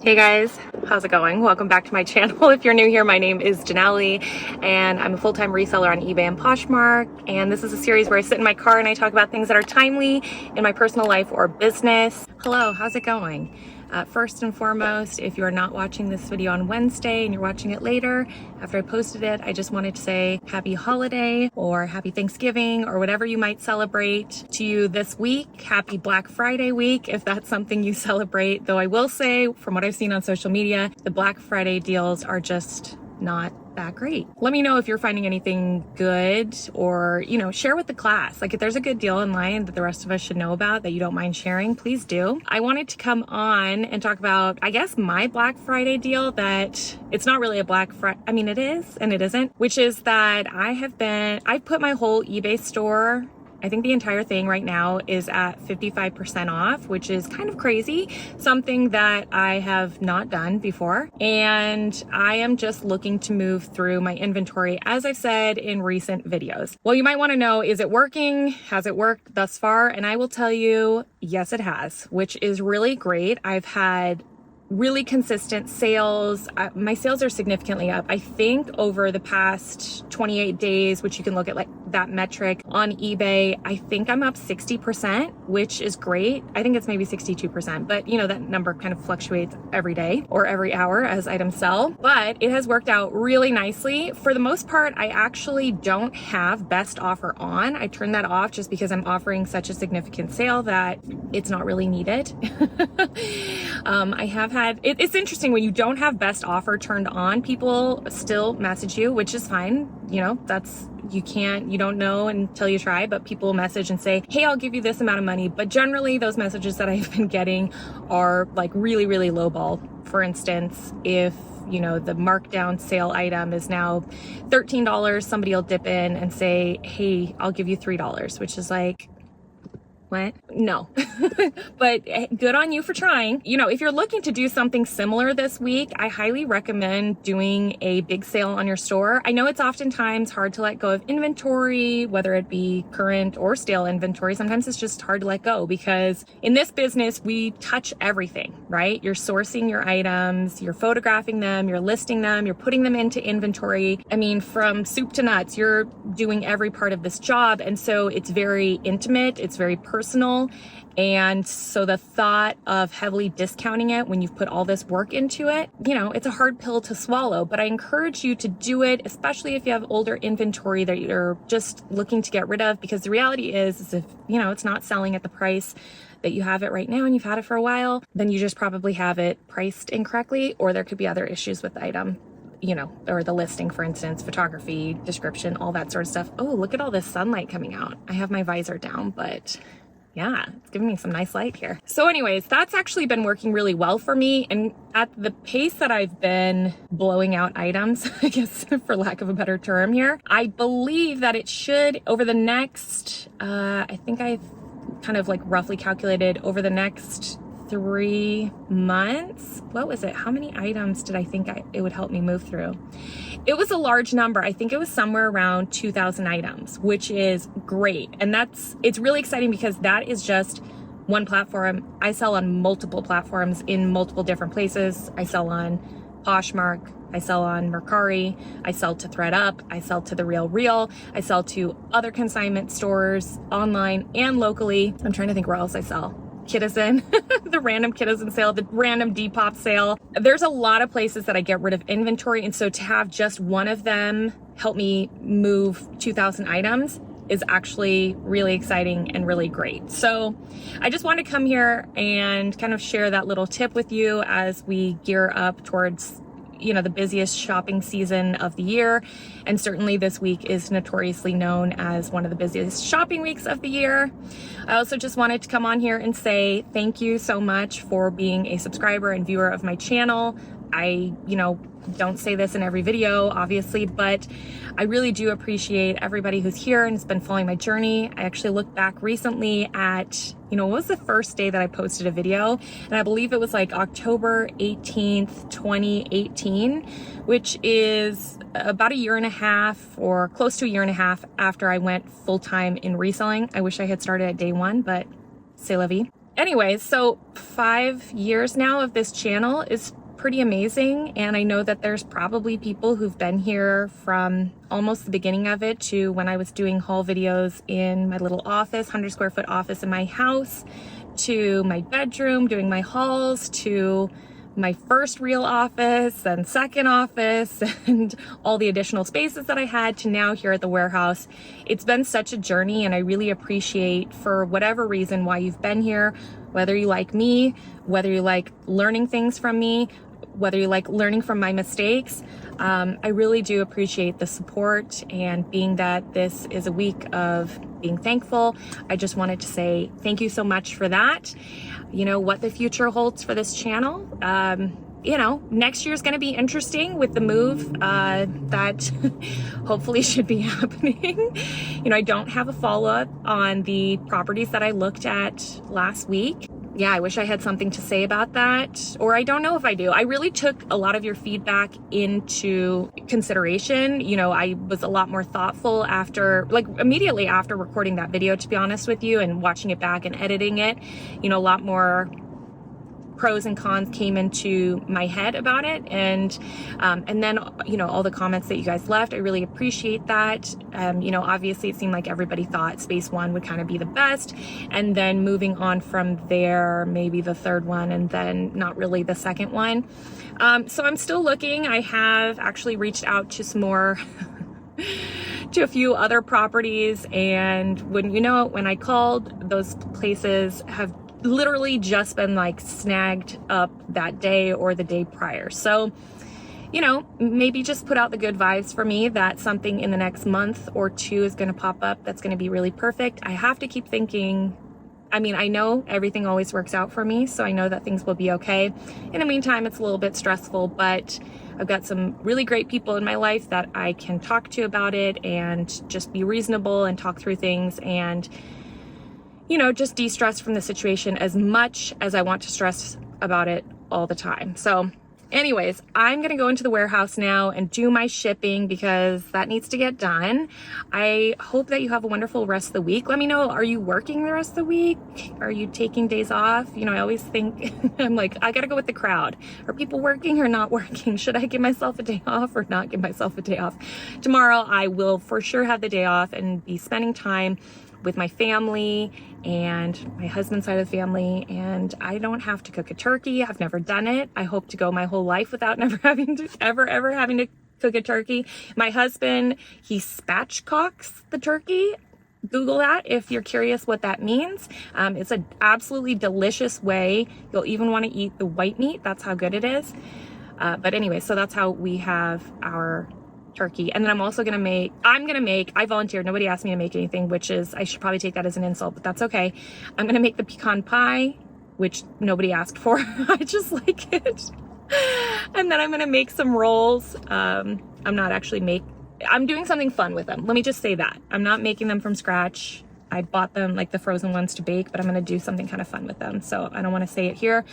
Hey guys, how's it going? Welcome back to my channel. If you're new here, my name is Janelle and I'm a full-time reseller on eBay and Poshmark. And this is a series where I sit in my car and I talk about things that are timely in my personal life or business. Hello, how's it going? First and foremost, if you're not watching this video on Wednesday and you're watching it later, after I posted it, I just wanted to say happy holiday or happy Thanksgiving or whatever you might celebrate to you this week. Happy Black Friday week, if that's something you celebrate. Though I will say, from what I've seen on social media, the Black Friday deals are just not that great. Let me know if you're finding anything good, or share with the class. Like if there's a good deal online that the rest of us should know about that you don't mind sharing, please do. I wanted to come on and talk about, I guess, my Black Friday deal that it's not really a Black Friday. I mean, it is and it isn't, which is that I've put my whole eBay store, I think the entire thing right now is at 55% off, which is kind of crazy, something that I have not done before. And I am just looking to move through my inventory, as I've said in recent videos. Well, you might want to know, is it working? Has it worked thus far? And I will tell you, yes, it has, which is really great. I've had really consistent sales. My sales are significantly up. I think over the past 28 days, which you can look at like that metric on eBay, I think I'm up 60%, which is great. I think it's maybe 62%, but that number kind of fluctuates every day or every hour as items sell, but it has worked out really nicely. For the most part, I actually don't have best offer on. I turned that off just because I'm offering such a significant sale that it's not really needed. I have had, it's interesting when you don't have best offer turned on, people still message you, which is fine. You don't know until you try, but people message and say, hey, I'll give you this amount of money. But generally those messages that I've been getting are like really, really low ball. For instance, if the markdown sale item is now $13, somebody will dip in and say, hey, I'll give you $3, which is like, what? No. But good on you for trying. If you're looking to do something similar this week, I highly recommend doing a big sale on your store. I know it's oftentimes hard to let go of inventory, whether it be current or stale inventory. Sometimes it's just hard to let go because in this business, we touch everything, right? You're sourcing your items, you're photographing them, you're listing them, you're putting them into inventory. I mean, from soup to nuts, you're doing every part of this job. And so it's very intimate, it's very personal. And so the thought of heavily discounting it when you've put all this work into it, it's a hard pill to swallow, but I encourage you to do it, especially if you have older inventory that you're just looking to get rid of, because the reality is if, it's not selling at the price that you have it right now and you've had it for a while, then you just probably have it priced incorrectly, or there could be other issues with the item. Or the listing, for instance, photography, description, all that sort of stuff. Oh, look at all this sunlight coming out. I have my visor down, but yeah, it's giving me some nice light here. So anyways, that's actually been working really well for me. And at the pace that I've been blowing out items, I guess for lack of a better term here, I believe that it should, over the next, I think I've kind of like roughly calculated over the next 3 months. What was it? How many items did I think it would help me move through? It was a large number. I think it was somewhere around 2,000 items, which is great. And it's really exciting because that is just one platform. I sell on multiple platforms in multiple different places. I sell on Poshmark, I sell on Mercari, I sell to ThreadUp, I sell to The RealReal, I sell to other consignment stores online and locally. I'm trying to think where else I sell. Kitizen, the random Kitizen sale, the random Depop sale. There's a lot of places that I get rid of inventory. And so to have just one of them help me move 2,000 items is actually really exciting and really great. So I just want to come here and kind of share that little tip with you as we gear up towards the busiest shopping season of the year. And certainly this week is notoriously known as one of the busiest shopping weeks of the year. I also just wanted to come on here and say thank you so much for being a subscriber and viewer of my channel. I, don't say this in every video, obviously, but I really do appreciate everybody who's here and has been following my journey. I actually looked back recently at, what was the first day that I posted a video? And I believe it was like October 18th, 2018, which is about a year and a half or close to a year and a half after I went full-time in reselling. I wish I had started at day one, but c'est la vie. anyways, so 5 years now of this channel is pretty amazing, and I know that there's probably people who've been here from almost the beginning of it to when I was doing haul videos in my little office, 100 square foot office in my house, to my bedroom doing my hauls, to my first real office and second office and all the additional spaces that I had, to now here at the warehouse. It's been such a journey, and I really appreciate, for whatever reason, why you've been here, whether you like me, whether you like learning things from me, whether you like learning from my mistakes. I really do appreciate the support, and being that this is a week of being thankful, I just wanted to say thank you so much for that. You know, what the future holds for this channel, you know, next year's going to be interesting with the move that hopefully should be happening. You know, I don't have a follow-up on the properties that I looked at last week. Yeah, I wish I had something to say about that, or I don't know if I do. I really took a lot of your feedback into consideration. You know, I was a lot more thoughtful after, like immediately after recording that video, to be honest with you, and watching it back and editing it. You know, a lot more pros and cons came into my head about it, and then, you know, all the comments that you guys left, I really appreciate that. You know, obviously it seemed like everybody thought space one would kind of be the best, and then moving on from there, maybe the third one, and then not really the second one. So I'm still looking. I have actually reached out to some more to a few other properties, and when you know, when I called, those places have literally just been like snagged up that day or the day prior. So, you know, maybe just put out the good vibes for me that something in the next month or two is going to pop up that's going to be really perfect. I have to keep thinking, I mean, I know everything always works out for me, so I know that things will be okay. In the meantime, it's a little bit stressful, but I've got some really great people in my life that I can talk to about it and just be reasonable and talk through things, and you know, just de-stress from the situation as much as I want to stress about it all the time. So anyways, I'm gonna go into the warehouse now and do my shipping because that needs to get done. I hope that you have a wonderful rest of the week. Let me know, are you working the rest of the week? Are you taking days off? You know, I always think, I'm like, I gotta go with the crowd. Are people working or not working? Should I give myself a day off or not give myself a day off? Tomorrow, I will for sure have the day off and be spending time with my family and my husband's side of the family, and I don't have to cook a turkey. I've never done it. I hope to go my whole life without never having to ever having to cook a turkey. My husband, he spatchcocks the turkey. Google that if you're curious what that means. It's an absolutely delicious way. You'll even want to eat the white meat. That's how good it is. But anyway, so that's how we have our turkey. And then I'm also gonna make, I volunteered, nobody asked me to make anything, which is, I should probably take that as an insult, but that's okay. I'm gonna make the pecan pie, which nobody asked for. I just like it. And then I'm gonna make some rolls. I'm doing something fun with them. Let me just say that. I'm not making them from scratch. I bought them, like the frozen ones, to bake, but I'm gonna do something kind of fun with them. So I don't wanna say it here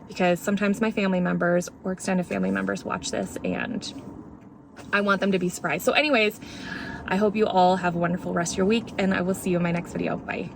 because sometimes my family members or extended family members watch this and I want them to be surprised. So anyways, I hope you all have a wonderful rest of your week, and I will see you in my next video. Bye.